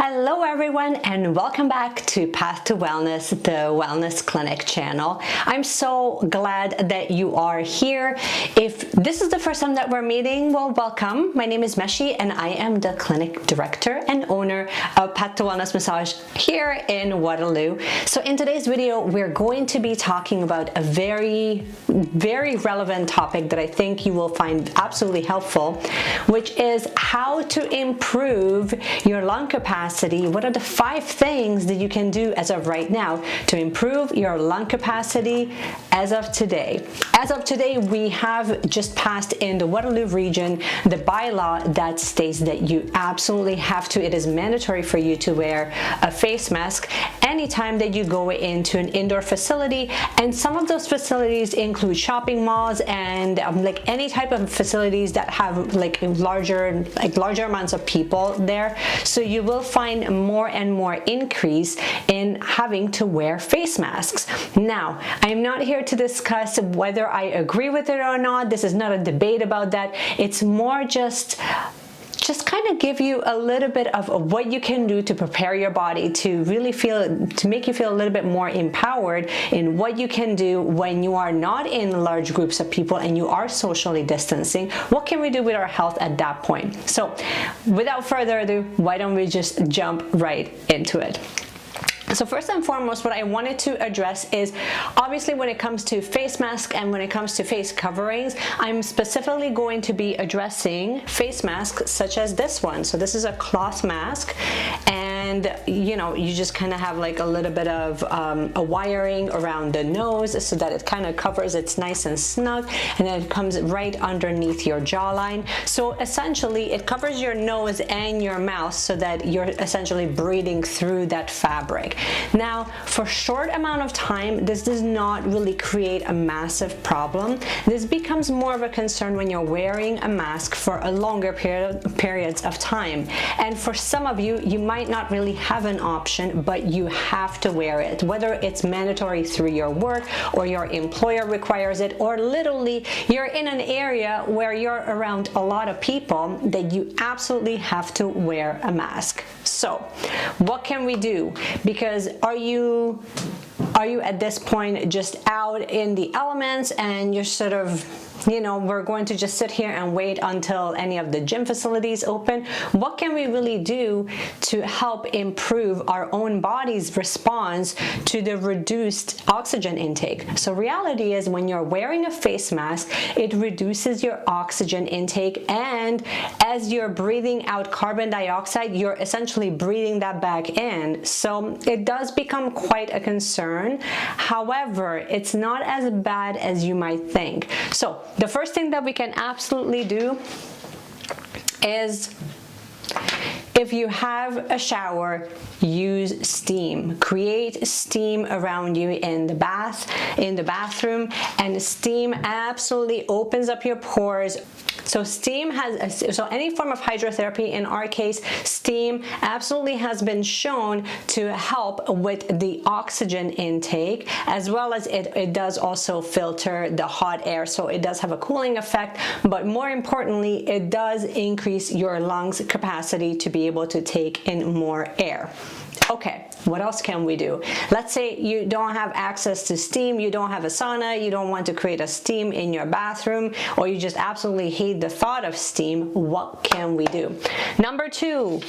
Hello everyone and welcome back to Path to Wellness, the Wellness Clinic channel. I'm so glad that you are here. If this is the first time that we're meeting, well, welcome. My name is Meshi and I am the clinic director and owner of Path to Wellness Massage here in Waterloo. So in today's video, we're going to be talking about a very relevant topic that I think you will find absolutely helpful, which is how to improve your lung capacity. What are the 5 things that you can do as of right now to improve your lung capacity as of today? As of today, we have just passed in the Waterloo region the bylaw that states that you absolutely have to, it is mandatory for you to wear a face mask anytime that you go into an indoor facility. And some of those facilities include shopping malls and like any type of facilities that have like larger amounts of people there. So you will find more and more increase in having to wear face masks. Now, I'm not here to discuss whether I agree with it or not. This is not a debate about that. It's more just kind of give you a little bit of what you can do to prepare your body to really make you feel a little bit more empowered in what you can do when you are not in large groups of people and you are socially distancing. What can we do with our health at that point? So without further ado, why don't we just jump right into it? So first and foremost, what I wanted to address is obviously when it comes to face masks and when it comes to face coverings, I'm specifically going to be addressing face masks such as this one. So this is a cloth mask, and you know, you just kind of have like a little bit of a wiring around the nose so that it kind of covers, it's nice and snug, and then it comes right underneath your jawline. So essentially it covers your nose and your mouth so that you're essentially breathing through that fabric. Now, for short amount of time, this does not really create a massive problem. This becomes more of a concern when you're wearing a mask for a longer periods of time. And for some of you, you might not really have an option, but you have to wear it, whether it's mandatory through your work or your employer requires it, or literally you're in an area where you're around a lot of people that you absolutely have to wear a mask. So what can we do? Because are you at this point just out in the elements and you're sort of, you know, we're going to just sit here and wait until any of the gym facilities open? What can we really do to help improve our own body's response to the reduced oxygen intake? So reality is when you're wearing a face mask, it reduces your oxygen intake, and as you're breathing out carbon dioxide, you're essentially breathing that back in. So it does become quite a concern. However, it's not as bad as you might think. So the first thing that we can absolutely do is, if you have a shower, use steam. Create steam around you in the bathroom, and steam absolutely opens up your pores. So steam so any form of hydrotherapy, in our case, steam absolutely has been shown to help with the oxygen intake, as well as it does also filter the hot air. So it does have a cooling effect, but more importantly, it does increase your lungs capacity to be able to take in more air. Okay, what else can we do? Let's say you don't have access to steam, you don't have a sauna, you don't want to create a steam in your bathroom, or you just absolutely hate the thought of steam. What can we do? Number two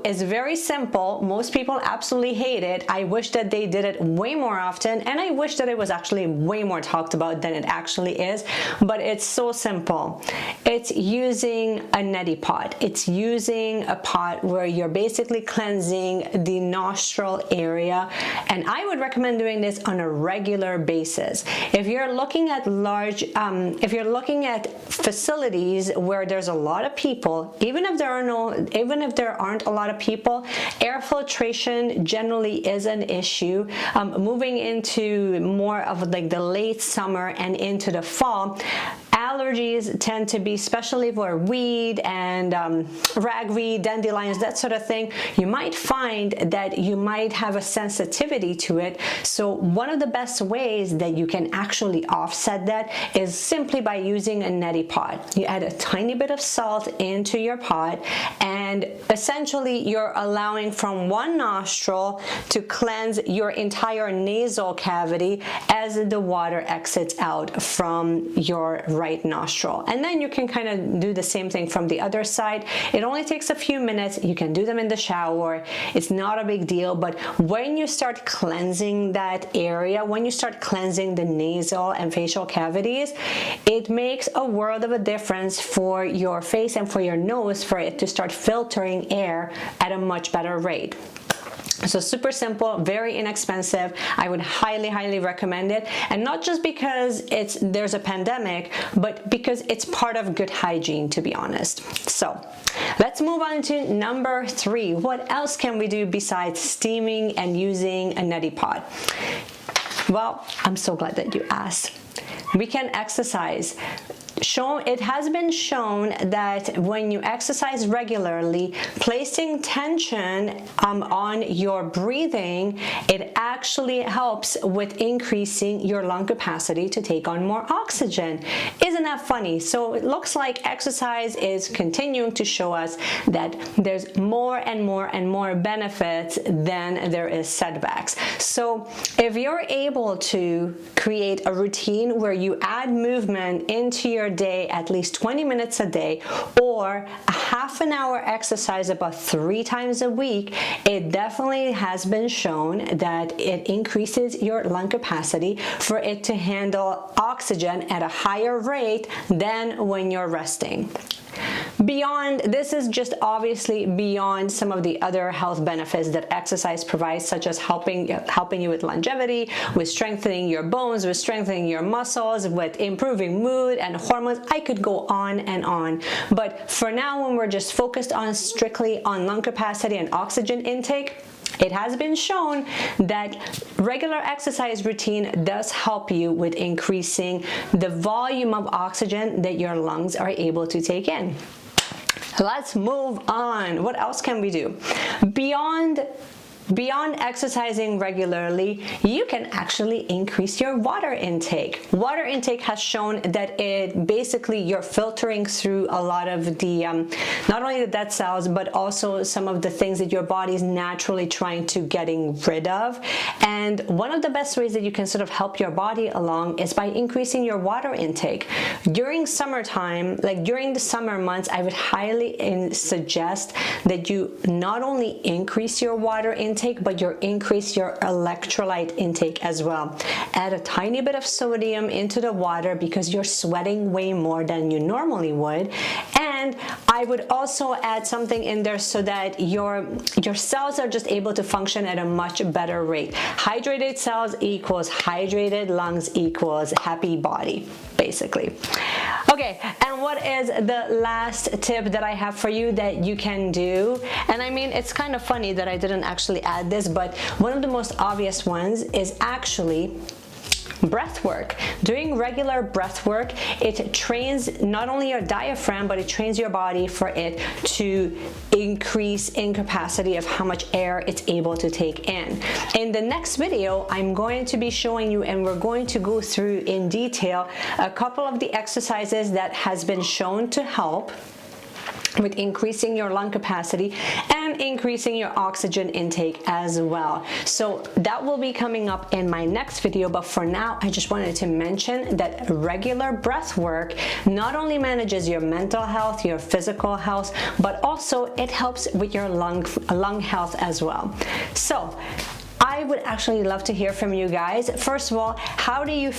is very simple. Most people absolutely hate it. I wish that they did it way more often, and I wish that it was actually way more talked about than it actually is, but it's so simple. It's using a neti pot. It's using a pot where you're basically cleansing the nostril area, and I would recommend doing this on a regular basis. If you're looking at facilities where there's a lot of people, even if there aren't a lot of people, air filtration generally is an issue. Moving into more of like the late summer and into the fall, allergies tend to be, especially for weed and ragweed, dandelions, that sort of thing. You might find that you might have a sensitivity to it. So one of the best ways that you can actually offset that is simply by using a neti pot. You add a tiny bit of salt into your pot, and and essentially you're allowing from one nostril to cleanse your entire nasal cavity as the water exits out from your right nostril. And then you can kind of do the same thing from the other side. It only takes a few minutes. You can do them in the shower. It's not a big deal, but when you start cleansing that area, when you start cleansing the nasal and facial cavities, it makes a world of a difference for your face and for your nose, for it to start filtering air at a much better rate. So super simple, very inexpensive. I would highly recommend it, and not just because there's a pandemic, but because it's part of good hygiene, to be honest. So let's move on to number 3. What else can we do besides steaming and using a neti pot? Well, I'm so glad that you asked. We can exercise. It has been shown that when you exercise regularly, placing tension on your breathing, it actually helps with increasing your lung capacity to take on more oxygen. Isn't that funny? So it looks like exercise is continuing to show us that there's more and more benefits than there is setbacks. So if you're able to create a routine where you add movement into your day, at least 20 minutes a day, or a half an hour exercise about 3 times a week, it definitely has been shown that it increases your lung capacity for it to handle oxygen at a higher rate than when you're resting. This is just obviously beyond some of the other health benefits that exercise provides, such as helping you with longevity, with strengthening your bones, with strengthening your muscles, with improving mood and hormones. I could go on and on. But for now, when we're just focused on strictly on lung capacity and oxygen intake, it has been shown that regular exercise routine does help you with increasing the volume of oxygen that your lungs are able to take in. Let's move on. What else can we do? Beyond exercising regularly, you can actually increase your water intake. Water intake has shown that you're filtering through a lot of the, not only the dead cells, but also some of the things that your body is naturally trying to getting rid of. And one of the best ways that you can sort of help your body along is by increasing your water intake. During summertime, like during the summer months, I would highly suggest that you not only increase your water intake, but you increase your electrolyte intake as well. Add a tiny bit of sodium into the water because you're sweating way more than you normally would. And I would also add something in there so that your cells are just able to function at a much better rate. Hydrated cells equals hydrated lungs equals happy body, basically. Okay, and what is the last tip that I have for you that you can do? And I mean, it's kind of funny that I didn't actually add this, but one of the most obvious ones is actually breath work. Doing regular breath work, it trains not only your diaphragm, but it trains your body for it to increase in capacity of how much air it's able to take in. In the next video, I'm going to be showing you, and we're going to go through in detail a couple of the exercises that has been shown to help with increasing your lung capacity and increasing your oxygen intake as well. So that will be coming up in my next video, but for now I just wanted to mention that regular breath work not only manages your mental health, your physical health, but also it helps with your lung health as well. So I would actually love to hear from you guys. First of all, how do you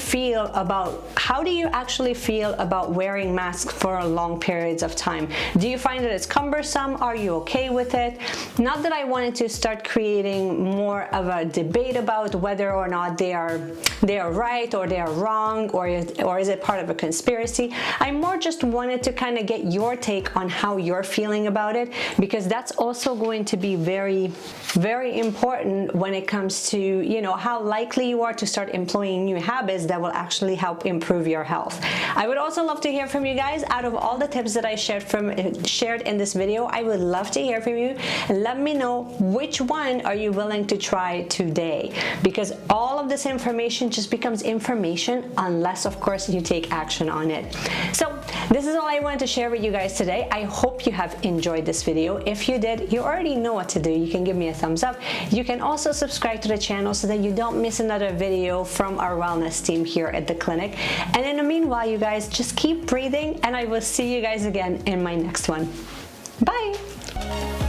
actually feel about wearing masks for long periods of time? Do you find that it's cumbersome? Are you okay with it? Not that I wanted to start creating more of a debate about whether or not they are right or they are wrong, or is it part of a conspiracy. I more just wanted to kind of get your take on how you're feeling about it, because that's also going to be very, very important when it comes to, you know, how likely you are to start employing new habits that will actually help improve your health. I would also love to hear from you guys. Out of all the tips that I shared in this video, I would love to hear from you. Let me know which one are you willing to try today, because all of this information just becomes information unless, of course, you take action on it. So This is all I wanted to share with you guys today. I hope you have enjoyed this video. If you did, you already know what to do. You can give me a thumbs up. You can also subscribe to the channel so that you don't miss another video from our wellness team here at the clinic. And in the meanwhile, you guys just keep breathing, and I will see you guys again in my next one. Bye.